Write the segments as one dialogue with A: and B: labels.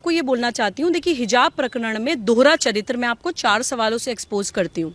A: आपको ये बोलना चाहती हूँ, देखिए हिजाब प्रकरण में दोहरा चरित्र मैं आपको 4 सवालों से एक्सपोज करती हूँ।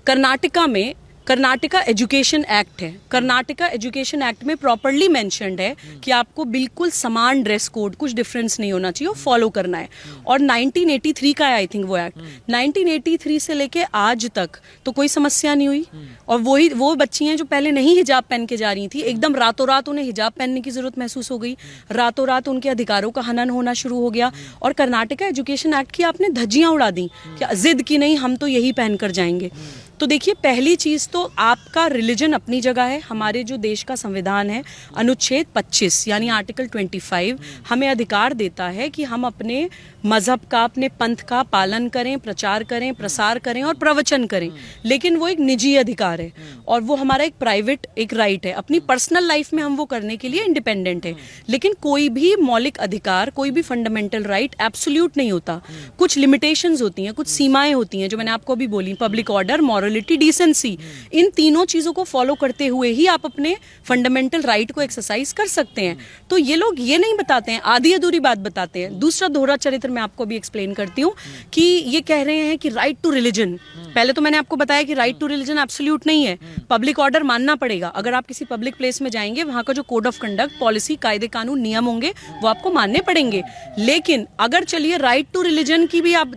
A: कर्नाटका में कर्नाटका एजुकेशन एक्ट है। कर्नाटका एजुकेशन एक्ट में प्रॉपरली मेंशन्ड है कि आपको बिल्कुल समान ड्रेस कोड, कुछ डिफरेंस नहीं होना चाहिए, फॉलो करना है। और 1983 का है आई थिंक वो एक्ट। 1983 से लेके आज तक तो कोई समस्या नहीं हुई। और वो बच्ची हैं जो पहले नहीं हिजाब पहन के जा रही थी, एकदम रातों रात उन्हें हिजाब पहनने की जरूरत महसूस हो गई, रातों रात उनके अधिकारों का हनन होना शुरू हो गया। और कर्नाटका एजुकेशन एक्ट की आपने धज्जियां उड़ा दी कि जिद की नहीं, हम तो यही पहनकर जाएंगे। तो देखिए, पहली चीज तो आपका रिलीजन अपनी जगह है। हमारे जो देश का संविधान है, अनुच्छेद 25 यानी आर्टिकल 25 हमें अधिकार देता है कि हम अपने मजहब का, अपने पंथ का पालन करें, प्रचार करें, प्रसार करें और प्रवचन करें। लेकिन वो एक निजी अधिकार है और वो हमारा एक प्राइवेट एक राइट है। अपनी पर्सनल लाइफ में हम वो करने के लिए इंडिपेंडेंट है। लेकिन कोई भी मौलिक अधिकार, कोई भी फंडामेंटल राइट एब्सोल्यूट नहीं होता। कुछ लिमिटेशंस होती हैं, कुछ सीमाएं होती हैं, जो मैंने आपको अभी बोली, पब्लिक ऑर्डर, मॉरलिटी, डिसेंसी। इन तीनों चीजों को फॉलो करते हुए ही आप अपने फंडामेंटल राइट को एक्सरसाइज कर सकते हैं। तो ये लोग ये नहीं बताते हैं, आधी अधूरी बात बताते हैं। दूसरा दोहरा चरित्र मैं आपको भी एक्सप्लेन करती हूँ कि ये कह रहे हैं कि राइट टू रिलीजन। पहले तो मैंने आपको बताया कि राइट टू रिलीजन एब्सोल्यूट नहीं है, पब्लिक ऑर्डर मानना पड़ेगा। अगर आप किसी पब्लिक प्लेस में जाएंगे, वहां का जो कोड ऑफ कंडक्ट, पॉलिसी, कायदे कानून, नियम होंगे वो आपको मानने पड़ेंगे। लेकिन अगर चलिए राइट टू रिलीजन की भी आप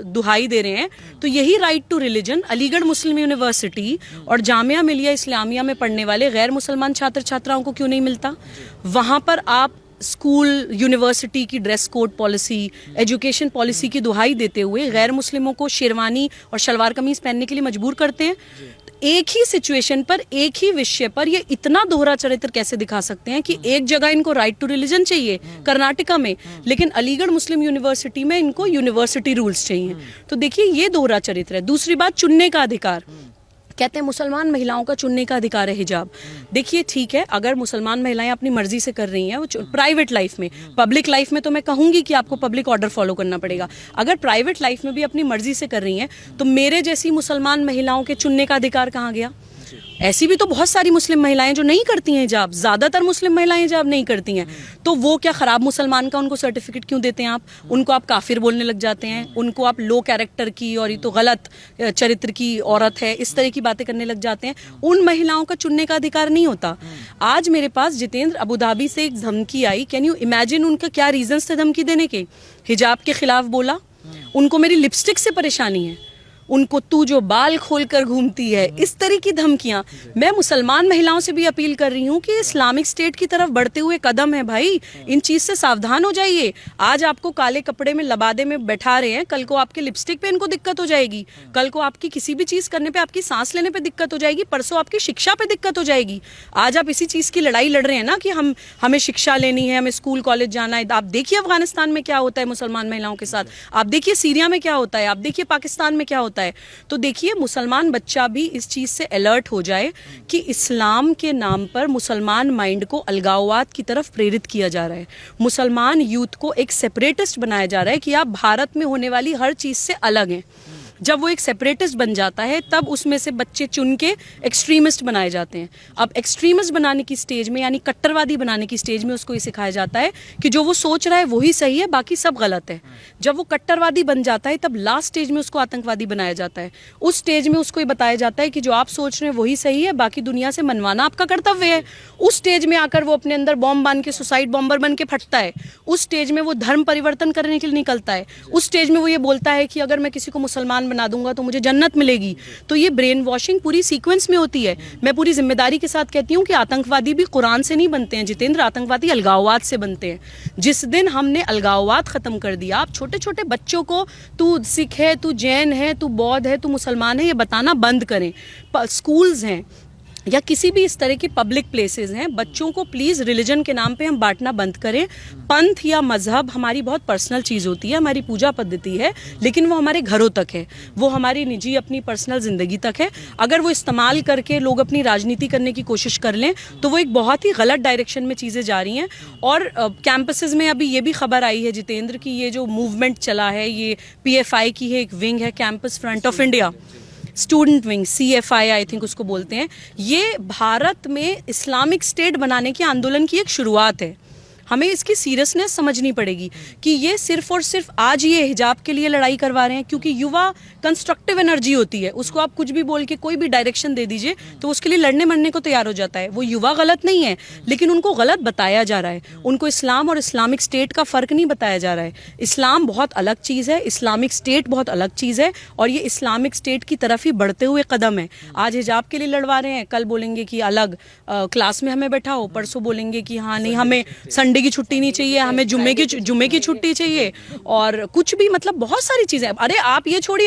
A: दुहाई दे रहे हैं, तो यही right to religion Aligarh Muslim university और जामिया मिलिया इस्लामिया में पढ़ने वाले गैर मुसलमान छात्र छात्राओं को क्यों नहीं मिलता? वहां पर आप स्कूल, यूनिवर्सिटी की dress code policy, education policy की दुहाई देते हुए गैर मुस्लिमों को शेरवानी और शलवार कमीज पहनने के लिए मजबूर करते हैं। एक ही सिचुएशन पर, एक ही विषय पर ये इतना दोहरा चरित्र कैसे दिखा सकते हैं कि एक जगह इनको राइट टू रिलीजन चाहिए कर्नाटका में, लेकिन अलीगढ़ मुस्लिम यूनिवर्सिटी में इनको यूनिवर्सिटी रूल्स चाहिए। तो देखिए, ये दोहरा चरित्र है। दूसरी बात, चुनने का अधिकार। कहते हैं मुसलमान महिलाओं का चुनने का अधिकार है हिजाब। देखिए, ठीक है, अगर मुसलमान महिलाएं अपनी मर्जी से कर रही हैं, वो प्राइवेट लाइफ में, पब्लिक लाइफ में तो मैं कहूंगी कि आपको पब्लिक ऑर्डर फॉलो करना पड़ेगा। अगर प्राइवेट लाइफ में भी अपनी मर्जी से कर रही हैं, तो मेरे जैसी मुसलमान महिलाओं के चुनने का अधिकार कहाँ गया? ऐसी भी तो बहुत सारी मुस्लिम महिलाएं जो नहीं करती हैं हिजाब, ज्यादातर मुस्लिम महिलाएं हिजाब नहीं करती हैं। तो वो क्या खराब मुसलमान का उनको सर्टिफिकेट क्यों देते हैं आप? उनको आप काफिर बोलने लग जाते हैं, उनको आप लो कैरेक्टर की और ये तो गलत चरित्र की औरत है, इस तरह की बातें करने लग जाते हैं। उन महिलाओं का चुनने का अधिकार नहीं होता। आज मेरे पास जितेंद्र अबुधाबी से एक धमकी आई, कैन यू इमेजिन उनका क्या रीजंस थे धमकी देने के? हिजाब के खिलाफ बोला, उनको मेरी लिपस्टिक से परेशानी है, उनको तू जो बाल खोलकर घूमती है, इस तरह की धमकियां। मैं मुसलमान महिलाओं से भी अपील कर रही हूं कि इस्लामिक स्टेट की तरफ बढ़ते हुए कदम है भाई, इन चीज से सावधान हो जाइए। आज आपको काले कपड़े में लबादे में बैठा रहे हैं, कल को आपके लिपस्टिक पे इनको दिक्कत हो जाएगी, कल को आपकी किसी भी चीज करने पे, आपकी सांस लेने पे दिक्कत हो जाएगी, परसों आपकी शिक्षा पे दिक्कत हो जाएगी। आज आप इसी चीज की लड़ाई लड़ रहे हैं ना कि हमें शिक्षा लेनी है, हमें स्कूल कॉलेज जाना है। आप देखिए अफगानिस्तान में क्या होता है मुसलमान महिलाओं के साथ, आप देखिए सीरिया में क्या होता है, आप देखिए पाकिस्तान में क्या होता है। तो देखिए, मुसलमान बच्चा भी इस चीज से अलर्ट हो जाए कि इस्लाम के नाम पर मुसलमान माइंड को अलगाववाद की तरफ प्रेरित किया जा रहा है। मुसलमान यूथ को एक सेपरेटिस्ट बनाया जा रहा है कि आप भारत में होने वाली हर चीज से अलग हैं। जब वो एक सेपरेटिस्ट बन जाता है, तब उसमें से बच्चे चुन के एक्सट्रीमिस्ट बनाए जाते हैं। अब एक्सट्रीमिस्ट बनाने की स्टेज में, यानी कट्टरवादी बनाने की स्टेज में, उसको ये सिखाया जाता है कि जो वो सोच रहा है वही सही है, बाकी सब गलत है। जब वो कट्टरवादी बन जाता है, तब लास्ट स्टेज में उसको आतंकवादी बनाया जाता है। उस स्टेज में उसको ये बताया जाता है कि जो आप सोच रहे हैं वही सही है, बाकी दुनिया से मनवाना आपका कर्तव्य है। उस स्टेज में आकर वो अपने अंदर बॉम्ब बांध के सुसाइड बॉम्बर बन के फटता है। उस स्टेज में वो धर्म परिवर्तन करने के लिए निकलता है। उस स्टेज में वो ये बोलता है कि अगर मैं किसी को मुसलमान बना दूंगा तो मुझे जन्नत मिलेगी। तो ये ब्रेन वॉशिंग पूरी सीक्वेंस में होती है। मैं पूरी जिम्मेदारी के साथ कहती हूँ कि आतंकवादी भी कुरान से नहीं बनते हैं जितेंद्र, आतंकवादी अलगाववाद से बनते हैं। जिस दिन हमने अलगाववाद खत्म कर दिया, आप छोटे छोटे बच्चों को तू सिख है, तू जैन है, तू बौद्ध है, तू मुसलमान है, ये बताना बंद करें। स्कूल्स हैं या किसी भी इस तरह की पब्लिक प्लेसेस हैं, बच्चों को प्लीज रिलीजन के नाम पे हम बांटना बंद करें। पंथ या मजहब हमारी बहुत पर्सनल चीज होती है, हमारी पूजा पद्धति है, लेकिन वो हमारे घरों तक है, वो हमारी निजी अपनी पर्सनल जिंदगी तक है। अगर वो इस्तेमाल करके लोग अपनी राजनीति करने की कोशिश कर लें, तो वो एक बहुत ही गलत डायरेक्शन में चीजें जा रही हैं। और कैंपसेस में अभी ये भी खबर आई है जितेंद्र की ये जो मूवमेंट चला है, ये PFI की है एक विंग है, campus front of India, student wing, CFI I think उसको बोलते हैं। ये भारत में इस्लामिक स्टेट बनाने के आंदोलन की एक शुरुआत है। हमें इसकी सीरियसनेस समझनी पड़ेगी कि ये सिर्फ और सिर्फ आज ये हिजाब के लिए लड़ाई करवा रहे हैं, क्योंकि युवा कंस्ट्रक्टिव एनर्जी होती है, उसको आप कुछ भी बोल के कोई भी डायरेक्शन दे दीजिए तो उसके लिए लड़ने मरने को तैयार हो जाता है। वो युवा गलत नहीं है, लेकिन उनको गलत बताया जा रहा है, उनको इस्लाम और इस्लामिक स्टेट का फर्क नहीं बताया जा रहा है। इस्लाम बहुत अलग चीज़ है, इस्लामिक स्टेट बहुत अलग चीज़ है, और ये इस्लामिक स्टेट की तरफ ही बढ़ते हुए कदम है। आज हिजाब के लिए लड़वा रहे हैं, कल बोलेंगे कि अलग क्लास में हमें बैठाओ, परसों बोलेंगे कि हाँ नहीं हमें संडे की छुट्टी नहीं चाहिए, हमें जुम्मे की छुट्टी चाहिए, और कुछ भी, मतलब बहुत सारी चीज़ें। अरे आप ये छोड़िए,